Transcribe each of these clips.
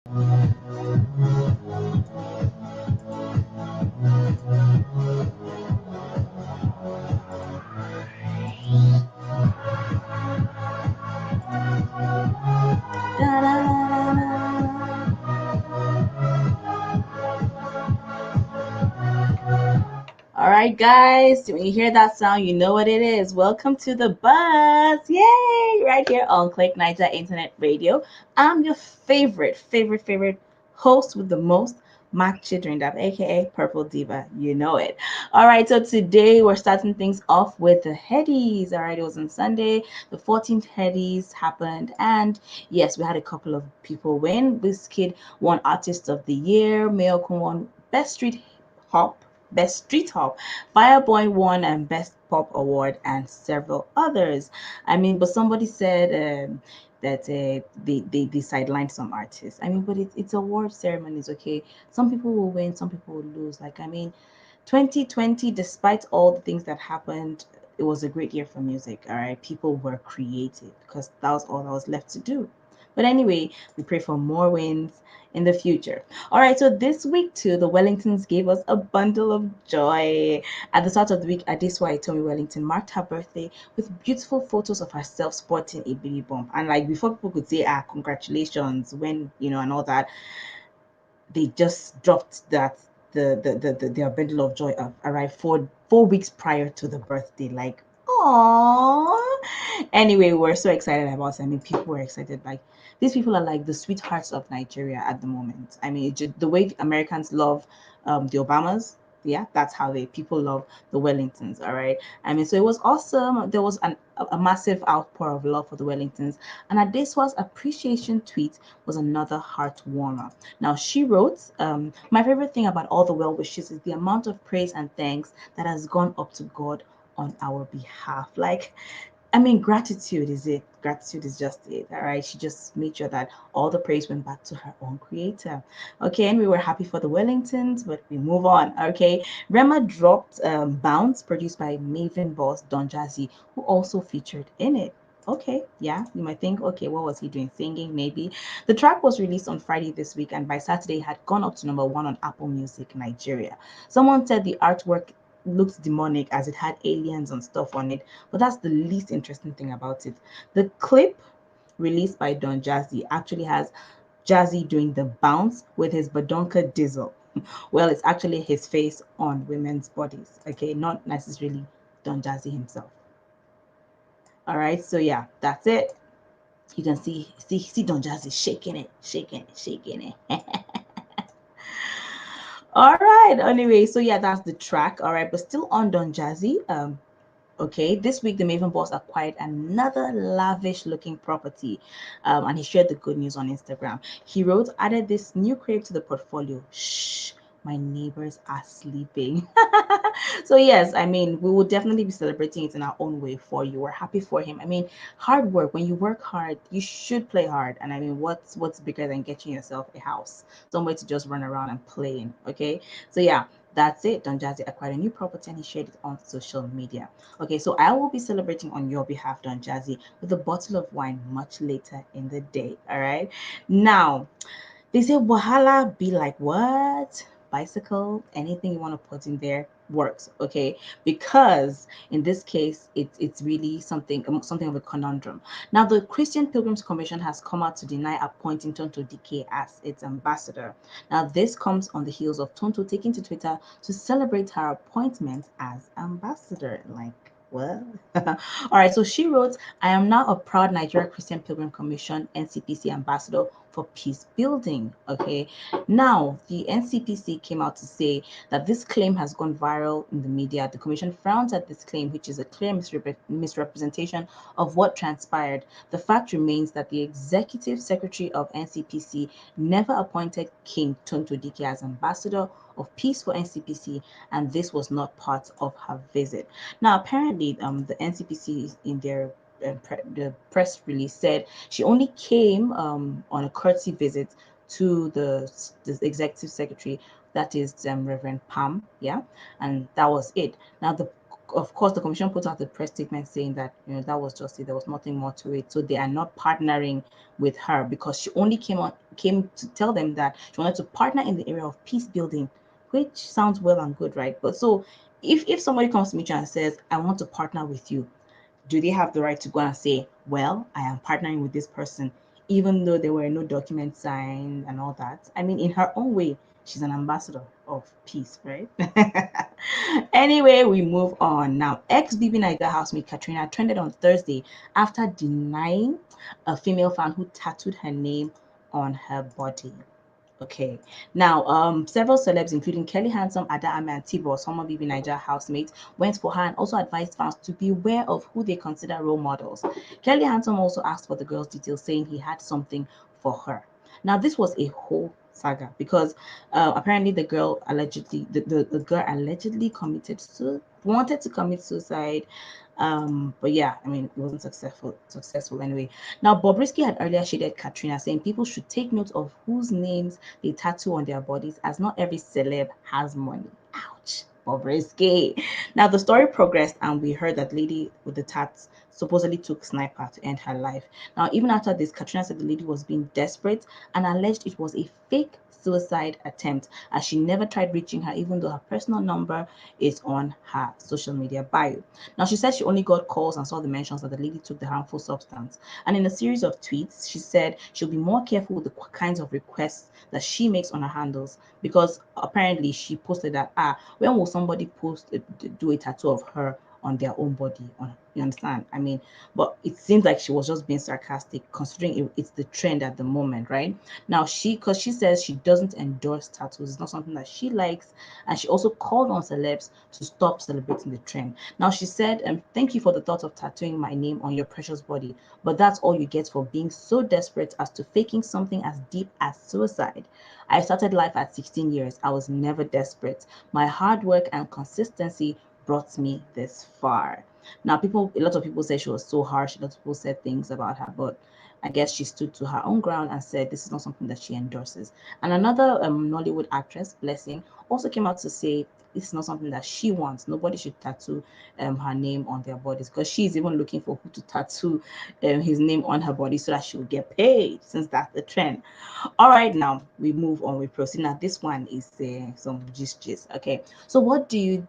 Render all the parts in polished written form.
All right, guys, when you hear that sound, you know what it is. Welcome to the buzz. Yay! Right here on Click Niger Internet Radio. I'm your favorite host with the most, Makcit, aka Purplediva. You know it. All right, so today we're starting things off with the headies. All right, it was on Sunday. The 14th headies happened, and yes, we had a couple of people win. WIZKID won Artist of the Year. MAYORKUN won Best Street Hop. Best Street Hop. FIREBOY won and Best Pop Award and several others. I mean, but somebody said that they sidelined some artists. I mean, but it's award ceremonies, okay? Some people will win, some people will lose. Like, I mean, 2020, despite all the things that happened, it was a great year for music, all right? People were creative because that was all that was left to do. But anyway, we pray for more wins in the future. All right, so this week too, the Wellingtons gave us a bundle of joy. At the start of the week, ADESUA'S Tommy Wellington marked her birthday with beautiful photos of herself sporting a baby bump. And like before people could say, congratulations, when, you know, and all that, they just dropped that their bundle of joy arrived 4 weeks prior to the birthday. Like, aww. Anyway, we're so excited about it. I mean, people were excited. Like, these people are like the sweethearts of Nigeria at the moment. I mean, the way Americans love the Obamas. Yeah, that's how people love the Wellingtons. All right. I mean, so it was awesome. There was a massive outpour of love for the Wellingtons, and ADESUA'S appreciation tweet was another heart warmer. Now, she wrote, my favorite thing about all the well wishes is the amount of praise and thanks that has gone up to God on our behalf. Like, I mean, gratitude is it. Gratitude is just it. All right. She just made sure that all the praise went back to her own creator. Okay. And we were happy for the Wellingtons, but we move on. Okay. Rema dropped Bounce, produced by Maven boss Don Jazzy, who also featured in it. Okay, yeah, you might think, okay, what was he doing? Singing, maybe. The track was released on Friday this week, and by Saturday had gone up to #1 on Apple Music Nigeria. Someone said the artwork looked demonic as it had aliens and stuff on it, but that's the least interesting thing about it. The clip released by Don Jazzy actually has Jazzy doing the bounce with his badonka dizzle. Well, it's actually his face on women's bodies, okay, not necessarily Don Jazzy himself. All right, so yeah, that's it. You can see Don Jazzy shaking it. All right. Anyway, so yeah, that's the track. All right, but still on Don Jazzy. Okay, this week the Maven boss acquired another lavish looking property, and he shared the good news on Instagram. He wrote, added this new crib to the portfolio. Shh, my neighbors are sleeping. So yes, I mean, we will definitely be celebrating it in our own way for you. We're happy for him. I mean, hard work. When you work hard, you should play hard. And I mean, what's bigger than getting yourself a house, somewhere to just run around and play in? Okay, so yeah, that's it. Don Jazzy acquired a new property and he shared it on social media. Okay, so I will be celebrating on your behalf, Don Jazzy, with a bottle of wine much later in the day. All right. Now, they say Wahala be like what? Bicycle, anything you want to put in there works, okay? Because in this case, it's really something of a conundrum. Now, the Christian Pilgrims Commission has come out to deny appointing Tonto Dike as its ambassador. Now, this comes on the heels of Tonto taking to Twitter to celebrate her appointment as ambassador. Like, well, all right. So she wrote, I am now a proud Nigeria Christian Pilgrim Commission NCPC ambassador for peace building. Okay. Now, the NCPC came out to say that this claim has gone viral in the media. The commission frowns at this claim, which is a clear misrepresentation of what transpired. The fact remains that the executive secretary of NCPC never appointed King Tonto Dike as ambassador of peace for NCPC, and this was not part of her visit. Now, apparently, the NCPC in their the press release said she only came on a courtesy visit to the executive secretary, that is Reverend Pam, yeah, and that was it. Now, the of course, the commission put out a press statement saying that that was just it. There was nothing more to it. So they are not partnering with her because she only came to tell them that she wanted to partner in the area of peace building, which sounds well and good, right? But so if somebody comes to me and says, I want to partner with you, do they have the right to go and say, well, I am partnering with this person, even though there were no documents signed and all that? I mean, in her own way, she's an ambassador of peace, right? Anyway, we move on. Now, ex-BB Niger housemate Katrina trended on Thursday after denying a female fan who tattooed her name on her body. Okay. Now, several celebs, including Kelly Handsome, Ada Ame, and Tibo, former BB Niger housemates, went for her and also advised fans to beware of who they consider role models. Kelly Handsome also asked for the girl's details, saying he had something for her. Now, this was a whole saga because apparently the girl allegedly, the girl allegedly wanted to commit suicide. But yeah, I mean, it wasn't successful anyway. Now, Bobrisky had earlier shaded Katrina, saying people should take note of whose names they tattoo on their bodies, as not every celeb has money. Ouch, Bobrisky. Now, the story progressed, and we heard that lady with the tats supposedly took sniper to end her life. Now, even after this, Katrina said the lady was being desperate and alleged it was a fake suicide attempt, as she never tried reaching her, even though her personal number is on her social media bio. Now, she said she only got calls and saw the mentions that the lady took the harmful substance. And in a series of tweets, she said she'll be more careful with the kinds of requests that she makes on her handles, because apparently she posted that, when will somebody do a tattoo of her on their own body? You understand? I mean, but it seems like she was just being sarcastic, considering it's the trend at the moment, right? Now, because she says she doesn't endorse tattoos, it's not something that she likes, and she also called on celebs to stop celebrating the trend. Now, she said, thank you for the thought of tattooing my name on your precious body, but that's all you get for being so desperate as to faking something as deep as suicide. I started life at 16 years. I was never desperate. My hard work and consistency brought me this far. Now, a lot of people say she was so harsh. A lot of people said things about her, but I guess she stood to her own ground and said this is not something that she endorses. And another Nollywood actress, Blessing, also came out to say it's not something that she wants. Nobody should tattoo her name on their bodies, because she's even looking for who to tattoo his name on her body so that she'll get paid, since that's the trend. All right, now we move on. We proceed. Now this one is some gist. Okay, so what do you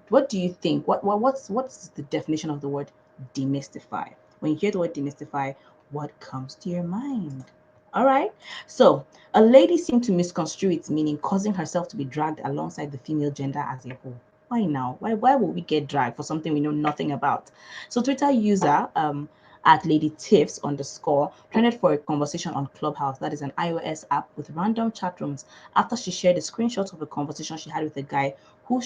think? What's the definition of the word demystify? When you hear the word demystify, what comes to your mind? All right, so a lady seemed to misconstrue its meaning, causing herself to be dragged alongside the female gender as a whole. Why now? Why will we get dragged for something we know nothing about? So Twitter user at Lady Tiffs _ trended for a conversation on Clubhouse, that is an iOS app with random chat rooms, after she shared a screenshot of a conversation she had with a guy who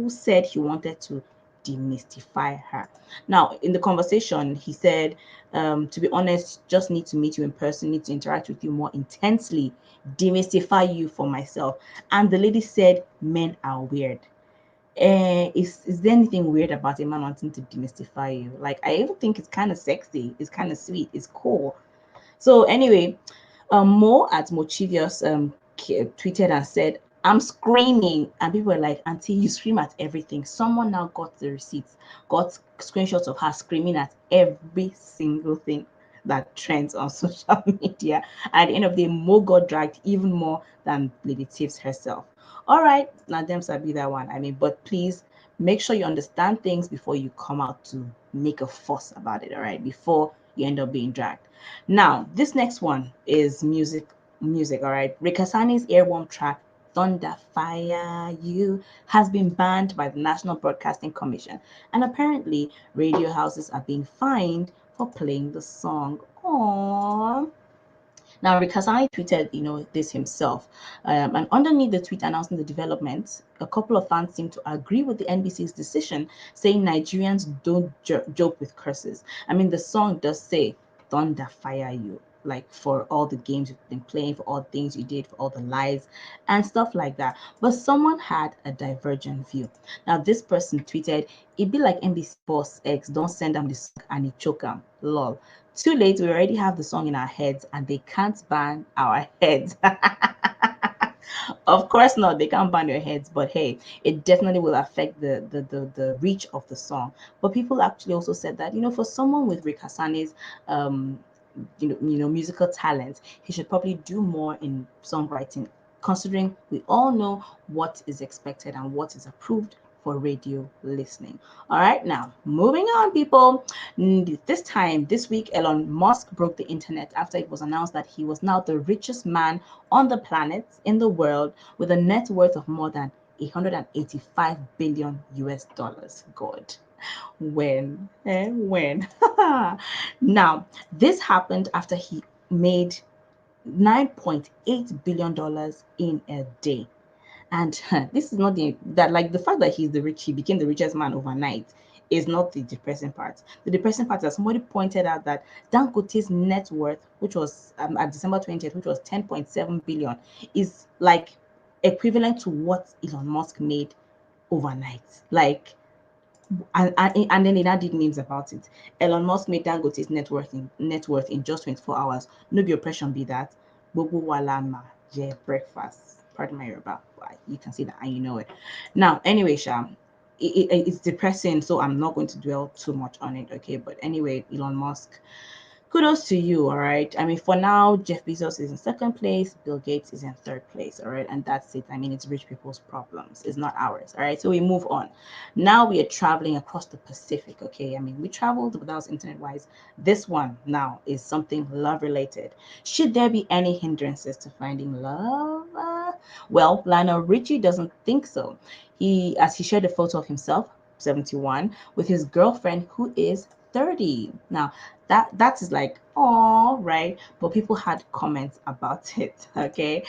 said he wanted to demystify her. Now, in the conversation, he said, to be honest, just need to meet you in person, need to interact with you more intensely, demystify you for myself. And the lady said, men are weird. Is there anything weird about a man wanting to demystify you? Like, I even think it's kind of sexy, it's kind of sweet, it's cool. So anyway, Mo at Mochivius tweeted and said, I'm screaming, and people were like, auntie, you scream at everything. Someone now got the receipts, got screenshots of her screaming at every single thing that trends on social media. At the end of the day, Mo got dragged even more than Lady Tiffs herself. All right, now them sabi that one. I mean, but please make sure you understand things before you come out to make a fuss about it. All right, before you end up being dragged. Now, this next one is music. All right. Rikasani's airworm track Thunder Fire You has been banned by the National Broadcasting Commission, and apparently radio houses are being fined for playing the song. Aww. Now, Rikasani tweeted, this himself, and underneath the tweet announcing the developments, a couple of fans seem to agree with the NBC's decision, saying Nigerians don't joke with curses. I mean, the song does say "Thunder Fire You," like for all the games you've been playing, for all the things you did, for all the lies and stuff like that. But someone had a divergent view. Now, this person tweeted, "It be like NBC boss X, don't send them the song and he choke them. Lol. Too late, we already have the song in our heads and they can't ban our heads." Of course not. They can't ban your heads, but hey, it definitely will affect the reach of the song. But people actually also said that, for someone with Rick Hassani's um musical talent, he should probably do more in songwriting, considering we all know what is expected and what is approved for radio listening. All right, now moving on, people. This week, Elon Musk broke the internet after it was announced that he was now the richest man on the planet, in the world, with a net worth of more than 185 billion US dollars. God. When? Now, this happened after he made $9.8 billion in a day. And this is not the fact that he became the richest man overnight is not the depressing part. The depressing part is that somebody pointed out that Dangote's net worth, which was at December 20th, which was 10.7 billion, is like equivalent to what Elon Musk made overnight. Like, and then they now did memes about it. Elon Musk made Dangote's net worth in just 24 hours. No be oppression be that. Bobo walama, yeah, breakfast. Pardon my Yoruba. You can see that and you know it. Now, anyway, Sham, it's depressing, so I'm not going to dwell too much on it, okay? But anyway, Elon Musk, kudos to you, all right? I mean, for now, Jeff Bezos is in second place, Bill Gates is in third place, all right? And that's it. I mean, it's rich people's problems, it's not ours, all right? So we move on. Now we are traveling across the Pacific, okay? I mean, we traveled, but that was internet-wise. This one now is something love-related. Should there be any hindrances to finding love? Well, Lionel Richie doesn't think so. As he shared a photo of himself, 71, with his girlfriend who is 30. Now, that is like, oh, right? But people had comments about it, okay?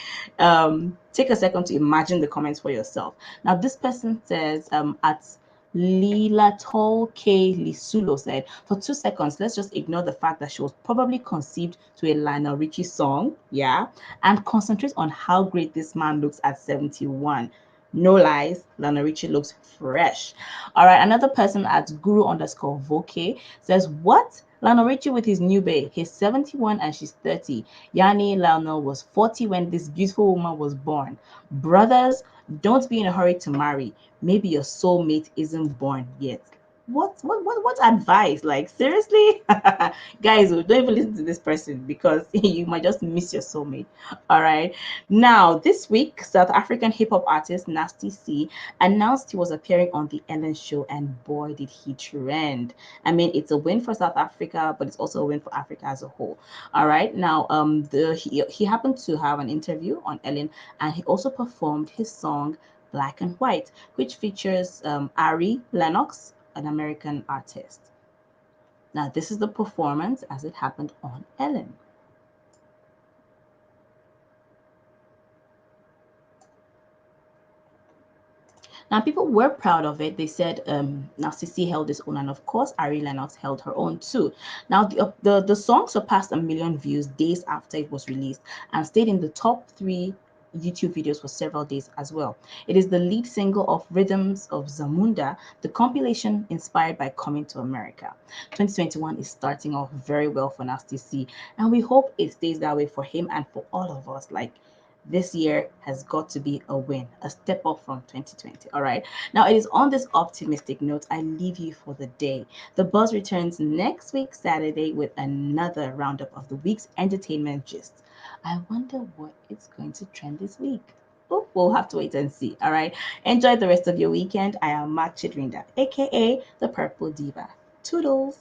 Take a second to imagine the comments for yourself. Now, this person says, at Lila Tol K Lisulo said, for 2 seconds, let's just ignore the fact that she was probably conceived to a Lionel Richie song, yeah, and concentrate on how great this man looks at 71. No lies, Lionel Richie looks fresh. All right, another person at guru_voke says, what? Lionel Richie with his new babe. He's 71 and she's 30. Yani Lionel was 40 when this beautiful woman was born. Brothers, don't be in a hurry to marry. Maybe your soulmate isn't born yet. What advice? Like, seriously? Guys, don't even listen to this person because you might just miss your soulmate. All right. Now, this week, South African hip-hop artist Nasty C announced he was appearing on the Ellen show, and boy, did he trend. I mean, it's a win for South Africa, but it's also a win for Africa as a whole. All right. Now, he happened to have an interview on Ellen, and he also performed his song Black and White, which features Ari Lennox, an American artist. Now, this is the performance as it happened on Ellen. Now, people were proud of it. They said Narcissi held his own, and of course, Ari Lennox held her own too. Now, the song surpassed 1 million views days after it was released and stayed in the top 3 YouTube videos for several days as well. It is the lead single of Rhythms of Zamunda, the compilation inspired by Coming to America. 2021 is starting off very well for Nasty C, and we hope it stays that way for him and for all of us. Like, this year has got to be a win, a step up from 2020. All right. Now, it is on this optimistic note I leave you for the day. The Buzz returns next week, Saturday, with another roundup of the week's entertainment gist. I wonder what it's going to trend this week. Oh, we'll have to wait and see. All right. Enjoy the rest of your weekend. I am Makcit, aka the Purple Diva. Toodles.